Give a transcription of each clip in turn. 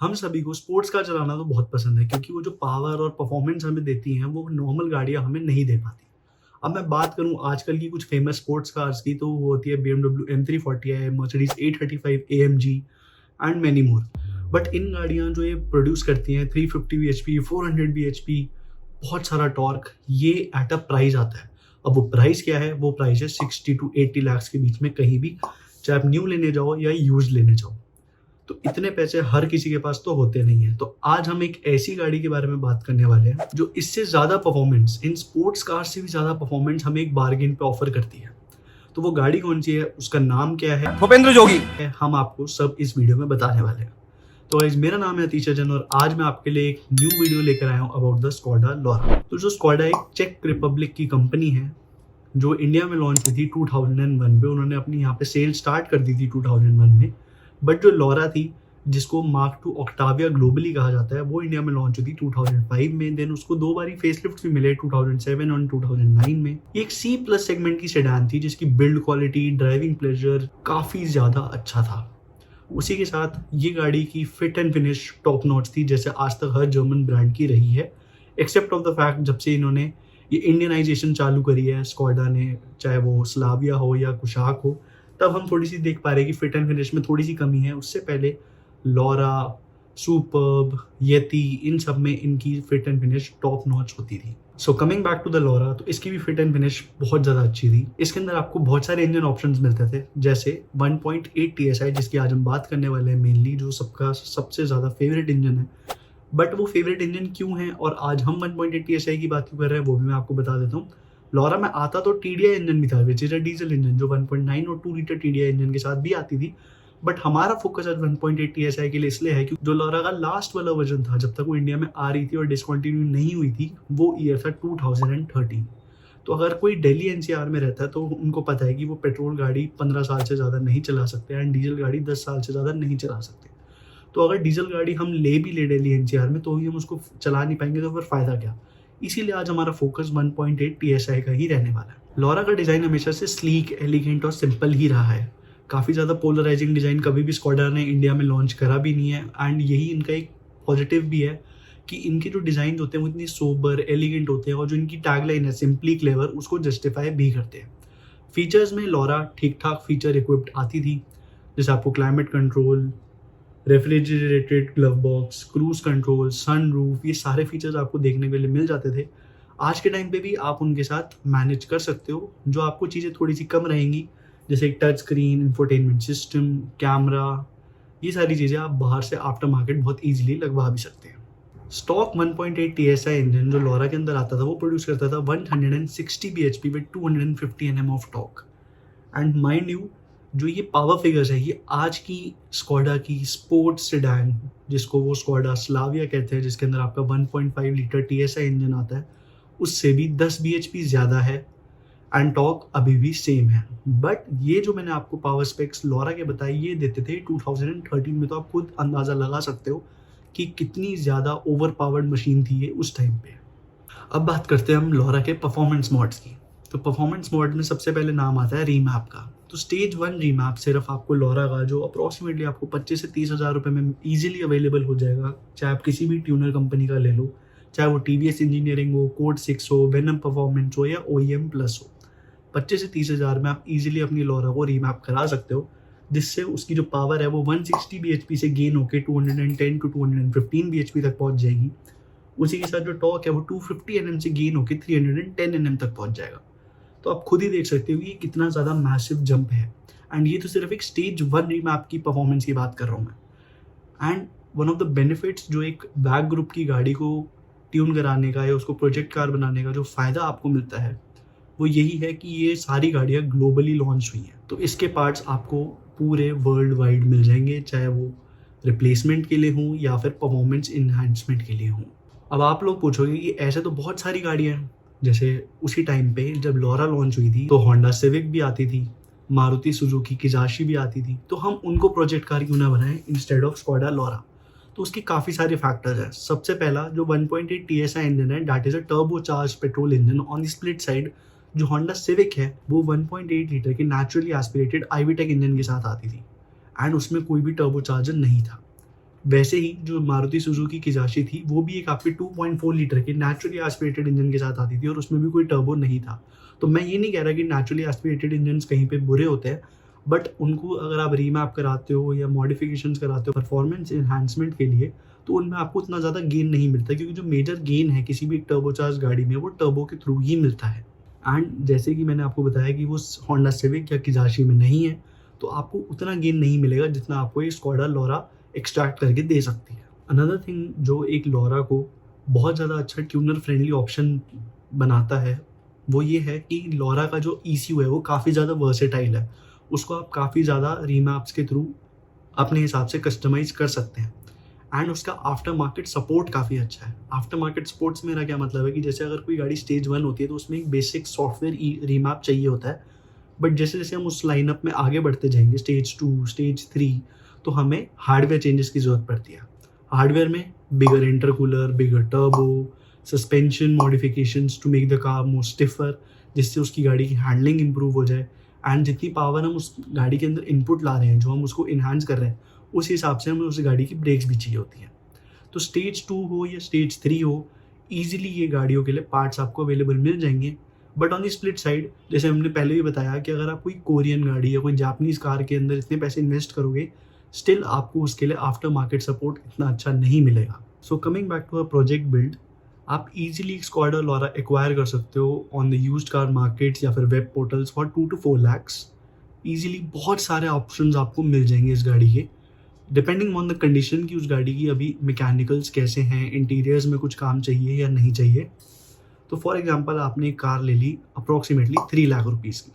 हम सभी को स्पोर्ट्स कार चलाना तो बहुत पसंद है क्योंकि वो जो पावर और परफॉर्मेंस हमें देती हैं वो नॉर्मल गाड़ियाँ हमें नहीं दे पाती। अब मैं बात करूँ आजकल की कुछ फेमस स्पोर्ट्स कार्स की तो वो होती है BMW M340 है, Mercedes A35 AMG and many more. But in गाड़ियाँ जो ये प्रोड्यूस करती हैं 350 bhp 400 bhp, बहुत सारा टॉर्क, ये एट अ प्राइस आता है। अब वो प्राइस क्या है? वो प्राइस है 60 to 80 लाख के बीच में कहीं भी, चाहे आप न्यू लेने जाओ या यूज लेने जाओ। तो इतने पैसे हर किसी के पास तो होते नहीं है। तो आज हम एक ऐसी गाड़ी के बारे में बात करने वाले हैं जो इससे ज्यादा परफॉर्मेंस, इन स्पोर्ट्स कार से भी ज्यादा परफॉर्मेंस हमें एक बार्गेन पे ऑफर करती है। तो वो गाड़ी कौन सी है, उसका नाम क्या है, भूपेंद्र जोगी। हम आपको सब इस वीडियो में बताने वाले हैं। तो गाइस, मेरा नाम है अतीश जन और आज मैं आपके लिए एक न्यू वीडियो लेकर आया हूँ अबाउट द स्कोडा लोरा। तो जो स्कोडा एक चेक रिपब्लिक की कंपनी है जो इंडिया में लॉन्च हुई थी 2001 पे। उन्होंने अपनी यहाँ पे सेल स्टार्ट कर दी थी 2001 में। बट जो लोरा थी, जिसको मार्क टू ऑक्टाविया ग्लोबली कहा जाता है, वो इंडिया में लॉन्च हुई थी 2005 में। देन उसको दो बारी फेसलिफ्ट भी मिले 2007 और 2009 में। ये एक C प्लस सेगमेंट की सेडान थी जिसकी बिल्ड क्वालिटी, ड्राइविंग प्लेजर काफी ज्यादा अच्छा था। उसी के साथ ये गाड़ी की fit and finish top notch थी, जैसे आज तक हर जर्मन ब्रांड की रही है, एक्सेप्ट ऑफ द फैक्ट जब से इन्होंने ये इंडियनाइजेशन चालू करी है स्कोडा ने, चाहे वो स्लाविया हो या कुशाक हो, तब हम थोड़ी सी देख पा रहे हैं कि फिट एंड फिनिश में थोड़ी सी कमी है। उससे पहले लोरा, सुपर्ब, येती, इन सब में इनकी fit and finish top notch होती थी। So coming back to the Laura, तो इसकी भी फिट एंड फिनिश बहुत ज़्यादा अच्छी थी। इसके अंदर आपको बहुत सारे इंजन ऑप्शंस मिलते थे, जैसे 1.8 TSI, जिसकी आज हम बात करने वाले हैं मेनली, जो सबका सबसे ज़्यादा फेवरेट इंजन है। बट वो फेवरेट इंजन क्यों है और आज हम 1.8 TSI की बात क्यों कर रहे हैं, वो भी मैं आपको बता देता हूँ। लोरा में आता तो TDI इंजन भी था, which is a diesel engine, जो 1.9 और 2 लीटर TDI इंजन के साथ भी आती थी। बट हमारा फोकस आज 1.8 TSI के लिए इसलिए है क्योंकि जो लोरा का लास्ट वाला वर्जन था, जब तक वो इंडिया में आ रही थी और डिसकंटिन्यू नहीं हुई थी, वो ईयर था 2013। तो अगर कोई दिल्ली NCR में रहता है तो उनको पता है कि वो पेट्रोल गाड़ी 15 साल से ज़्यादा नहीं चला सकते एंड डीजल गाड़ी 10 साल से ज़्यादा नहीं चला सकते। तो अगर डीजल गाड़ी हम ले भी ले दिल्ली NCR में तो भी हम उसको चला नहीं पाएंगे, तो फिर फ़ायदा क्या। इसीलिए आज हमारा फोकस 1.8 TSI का ही रहने वाला है। लोरा का डिज़ाइन हमेशा से स्लीक, एलिगेंट और सिंपल ही रहा है। काफ़ी ज़्यादा पोलराइजिंग डिज़ाइन कभी भी स्कोडा ने इंडिया में लॉन्च करा भी नहीं है एंड यही इनका एक पॉजिटिव भी है कि इनके जो डिज़ाइन होते हैं वो इतनी सोबर, एलिगेंट होते हैं और जो इनकी टैगलाइन है सिंपली क्लेवर, उसको जस्टिफाई भी करते हैं। फीचर्स में लोरा ठीक ठाक फीचर इक्विप्ड आती थी, जैसे आपको climate control, refrigerated glove box, cruise control, sunroof, ये सारे फीचर्स आपको देखने के लिए मिल जाते थे। आज के टाइम पे भी आप उनके साथ मैनेज कर सकते हो। जो आपको चीज़ें थोड़ी सी कम रहेंगी, जैसे एक touch screen, infotainment system, camera, ये सारी चीज़ें आप बाहर से आफ्टर मार्केट बहुत ईजिली लगवा भी सकते हैं। स्टॉक 1.8 TSI इंजन जो लोरा के अंदर आता था वो प्रोड्यूस करता था 160 bhp with 250 Nm of torque. And mind you, जो ये पावर फिगर्स है ये आज की स्कोडा की स्पोर्ट्स सेडान, जिसको वो स्कोडा स्लाविया कहते हैं, जिसके अंदर आपका 1.5 लीटर TSI इंजन आता है, उससे भी 10 bhp ज़्यादा है एंड टॉर्क अभी भी सेम है। बट ये जो मैंने आपको पावर स्पेक्स लोरा के बताए ये देते थे 2013 में, तो आप खुद अंदाज़ा लगा सकते हो कि कितनी ज़्यादा ओवर पावर्ड मशीन थी ये उस टाइम पे। अब बात करते हैं हम लोरा के परफॉर्मेंस मॉड्स की। तो परफॉर्मेंस मोड में सबसे पहले नाम आता है रीमैप का। तो स्टेज 1 रीमैप सिर्फ आपको लोरा का, जो अप्रॉक्सीमेटली आपको 25 से 30 हज़ार रुपये में ईजिली अवेलेबल हो जाएगा, चाहे आप किसी भी ट्यूनर कंपनी का ले लो, चाहे वो TVS इंजीनियरिंग हो, कोड 6 हो, वेनम परफॉर्मेंस हो या OEM प्लस हो। 25 से 30 हज़ार में आप इजीली अपनी लोरा को रीमैप करा सकते हो, जिससे उसकी जो पावर है वो 160 bhp से गेन होकर 210 to 215 bhp तक पहुंच जाएगी। उसी के साथ जो टॉर्क है वो 250 Nm से गेन होकर 310 Nm तक पहुंच जाएगा। तो आप खुद ही देख सकते हो कि ये कितना ज़्यादा मैसिव जंप है। एंड ये तो सिर्फ एक स्टेज 1 रीमैप की परफॉर्मेंस की बात कर रहा हूँ मैं। And one of the benefits जो एक बैक ग्रुप की गाड़ी को ट्यून कराने का या उसको प्रोजेक्ट कार बनाने का जो फ़ायदा आपको मिलता है वो यही है कि ये सारी गाड़ियाँ ग्लोबली लॉन्च हुई हैं। तो इसके पार्ट्स आपको पूरे वर्ल्ड वाइड मिल जाएंगे, चाहे वो रिप्लेसमेंट के लिए हों या फिर परफॉर्मेंस इन्हांसमेंट के लिए हों। अब आप लोग पूछोगे कि ऐसे तो बहुत सारी गाड़ियाँ हैं, जैसे उसी टाइम पे जब लोरा लॉन्च हुई थी तो होंडा सिविक भी आती थी, मारुति सुजुकी किजाशी भी आती थी, तो हम उनको प्रोजेक्ट कार क्यों ना बनाएं इंस्टेड ऑफ स्कोडा लोरा। तो उसके काफ़ी सारे फैक्टर्स हैं। सबसे पहला, जो 1.8 TSI इंजन है, that is a turbo charge petrol engine on the split side. जो होंडा सिविक है वो 1.8 लीटर के नेचुरली एस्पिरेटेड IVTEC इंजन के साथ आती थी एंड उसमें कोई भी टर्बो चार्जर नहीं था। वैसे ही जो मारुति सुजुकी किजाशी थी वो भी एक आपके 2.4 लीटर के नेचुरली एस्पिरेटेड इंजन के साथ आती थी और उसमें भी कोई टर्बो नहीं था। तो मैं ये नहीं कह रहा कि नेचुरली एस्पिरेटेड इंजन कहीं पे बुरे होते हैं, बट उनको अगर आप रीमैप कराते हो या मॉडिफिकेशंस कराते हो परफॉर्मेंस एनहांसमेंट के लिए, तो उनमें आपको उतना ज़्यादा गेन नहीं मिलता, क्योंकि जो मेजर गेन है किसी भी एक टर्बोचार्ज गाड़ी में वो टर्बो के थ्रू ही मिलता है। एंड जैसे कि मैंने आपको बताया कि वो होंडा सिविक या किजाशी में नहीं है, तो आपको उतना गेन नहीं मिलेगा जितना आपको ये स्कोडा लोरा एक्सट्रैक्ट करके दे सकती है। अनदर थिंग जो एक लोरा को बहुत ज़्यादा अच्छा ट्यूनर फ्रेंडली ऑप्शन बनाता है वो ये है कि लोरा का जो ECU है वो काफ़ी ज़्यादा वर्सेटाइल है। उसको आप काफ़ी ज़्यादा रीमैप्स के थ्रू अपने हिसाब से कस्टमाइज़ कर सकते हैं। एंड उसका आफ्टर मार्केट सपोर्ट काफ़ी अच्छा है। आफ्टर मार्केट सपोर्ट से मेरा क्या मतलब है कि जैसे अगर कोई गाड़ी स्टेज 1 होती है तो उसमें एक बेसिक सॉफ्टवेयर रीमैप चाहिए होता है, बट जैसे जैसे हम उस लाइनअप में आगे बढ़ते जाएंगे स्टेज 2, स्टेज 3, तो हमें हार्डवेयर चेंजेस की ज़रूरत पड़ती है। हार्डवेयर में bigger intercooler, bigger turbo, suspension modifications to make the car more stiffer, जिससे उसकी गाड़ी की हैंडलिंग इंप्रूव हो जाए। एंड जितनी पावर हम उस गाड़ी के अंदर इनपुट ला रहे हैं, जो हम उसको इन्हांस कर रहे हैं, उस हिसाब से हमें उस गाड़ी की ब्रेक्स भी चाहिए होती हैं। तो स्टेज 2 हो या स्टेज 3 हो, ईजिली ये गाड़ियों के लिए पार्ट्स आपको अवेलेबल मिल जाएंगे। But on the split side, जैसे हमने पहले भी बताया कि अगर आप कोई कोरियन गाड़ी या कोई जापानीज़ कार के अंदर इतने पैसे इन्वेस्ट करोगे, स्टिल आपको उसके लिए आफ्टर मार्केट सपोर्ट इतना अच्छा नहीं मिलेगा। So coming back to a project build, आप इजीली एक स्क्वाडा लोरा एक्वायर कर सकते हो on the used car markets या फिर web portals for 2 to 4 lakhs। Easily बहुत सारे ऑप्शंस आपको मिल जाएंगे इस गाड़ी के, डिपेंडिंग ऑन द कंडीशन की उस गाड़ी की अभी मैकेनिकल्स कैसे हैं, इंटीरियर्स में कुछ काम चाहिए या नहीं चाहिए। तो फॉर एग्जांपल आपने एक कार ले ली अप्रॉक्सीमेटली 3 लाख रुपीज़ की,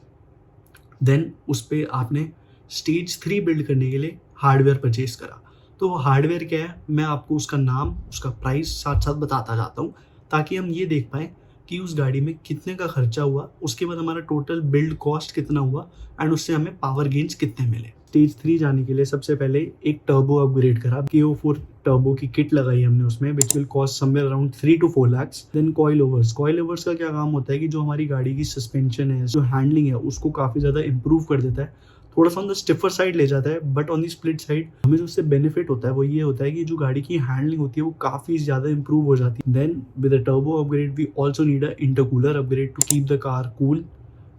देन उस पर आपने स्टेज 3 बिल्ड करने के लिए हार्डवेयर परचेज करा। तो वो हार्डवेयर क्या है, मैं आपको उसका नाम, उसका प्राइस साथ साथ बताता जाता हूँ, ताकि हम ये देख पाएँ कि उस गाड़ी में कितने का खर्चा हुआ, उसके बाद हमारा टोटल बिल्ड कॉस्ट कितना हुआ एंड उससे हमें पावर गेन्स कितने मिले। स्टेज 3 जाने के लिए सबसे पहले एक टर्बो अपग्रेड करा, KO4 टर्बो की किट लगाई हमने उसमें, which will cost somewhere around 3 to 4 lakhs। Then coil overs का क्या काम होता है कि जो हमारी गाड़ी की सस्पेंशन है, जो हैंडलिंग है, उसको काफ़ी ज़्यादा इंप्रूव कर देता है, थोड़ा सा ऑन द स्टिफर साइड ले जाता है। But on the split side हमें जो उससे बेनिफिट होता है वो ये होता है कि जो गाड़ी की हैंडलिंग होती है वो काफ़ी ज़्यादा इंप्रूव हो जाती है। Then with a turbo upgrade we also need a intercooler upgrade to keep the car cool,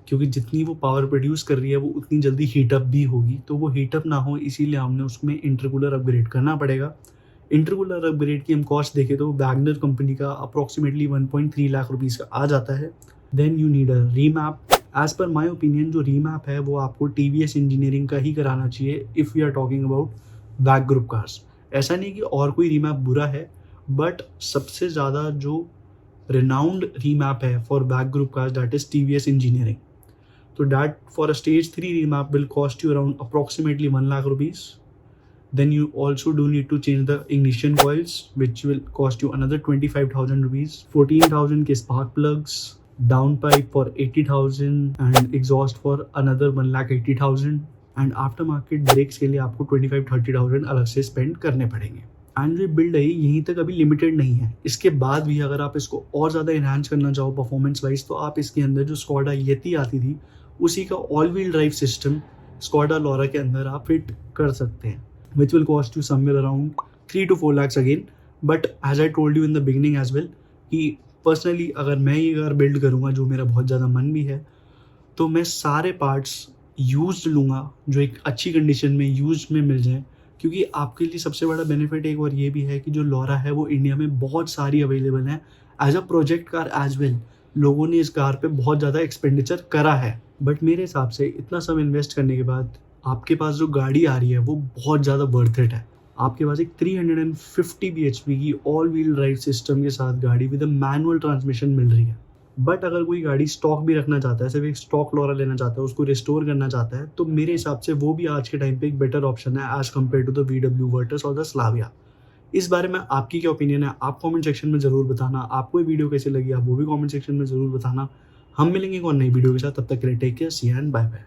क्योंकि जितनी वो पावर प्रोड्यूस कर रही है वो उतनी जल्दी हीटअप भी होगी, तो वो हीटअप ना हो इसीलिए हमने उसमें इंटरकूलर अपग्रेड करना पड़ेगा। इंटरकूलर अपग्रेड की हम कॉस्ट देखें तो वैगनर कंपनी का अप्रॉक्सीमेटली 1.3 लाख रुपीज़ का आ जाता है। Then you need a remap. As per my opinion जो रीमैप है वो आपको TVS इंजीनियरिंग का ही कराना चाहिए if we are talking about VAG group cars. ऐसा नहीं कि और कोई रीमैप बुरा है, बट सबसे ज़्यादा जो रिनाउंड रीमैप है फॉर वैग group cars that is TVS engineering. So that for a stage 3 remap will cost you around approximately 1 lakh rupees. Then you also do need to change the ignition coils, which will cost you another 25,000 rupees. 14,000 के spark plugs, downpipe for 80,000 and exhaust for another 1,80,000. And aftermarket brakes के लिए आपको 25-30,000 अलग से spend करने पड़ेंगे। And जो build है यहीं तक अभी लिमिटेड नहीं है, इसके बाद भी अगर आप इसको और ज़्यादा इन्हांस करना चाहो परफॉर्मेंस वाइज, तो आप इसके अंदर जो स्कॉडा येती आती थी उसी का all wheel drive system Skoda Laura के अंदर आप फिट कर सकते हैं, which will cost you somewhere around 3 to 4 lakhs again. But as I told you in the beginning as well कि पर्सनली अगर मैं ये कार बिल्ड करूँगा, जो मेरा बहुत ज़्यादा मन भी है, तो मैं सारे पार्ट्स यूज्ड लूँगा जो एक अच्छी कंडीशन में यूज्ड में मिल जाएँ, क्योंकि आपके लिए सबसे बड़ा बेनिफिट एक और ये भी है कि जो लोरा है वो इंडिया में बहुत सारी अवेलेबल है as a project car as well. लोगों ने इस कार पे बहुत ज़्यादा एक्सपेंडिचर करा है, बट मेरे हिसाब से इतना सब इन्वेस्ट करने के बाद आपके पास जो गाड़ी आ रही है वो बहुत ज़्यादा वर्थ इट है। आपके पास एक 350 bhp की ऑल व्हील ड्राइव सिस्टम के साथ गाड़ी विद अ मैनुअल ट्रांसमिशन मिल रही है। बट अगर कोई गाड़ी स्टॉक भी रखना चाहता है, सिर्फ एक स्टॉक लोरा लेना चाहता है, उसको रिस्टोर करना चाहता है, तो मेरे हिसाब से वो भी आज के टाइम पे एक बेटर ऑप्शन है as compare to the VW Virtus और द स्लाविया। इस बारे में आपकी क्या ओपिनियन है, आप कमेंट सेक्शन में ज़रूर बताना। आपको ये वीडियो कैसे लगी आप वो भी कमेंट सेक्शन में ज़रूर बताना। हम मिलेंगे एक और नई वीडियो के साथ, तब तक के लिए take care, see you and bye bye.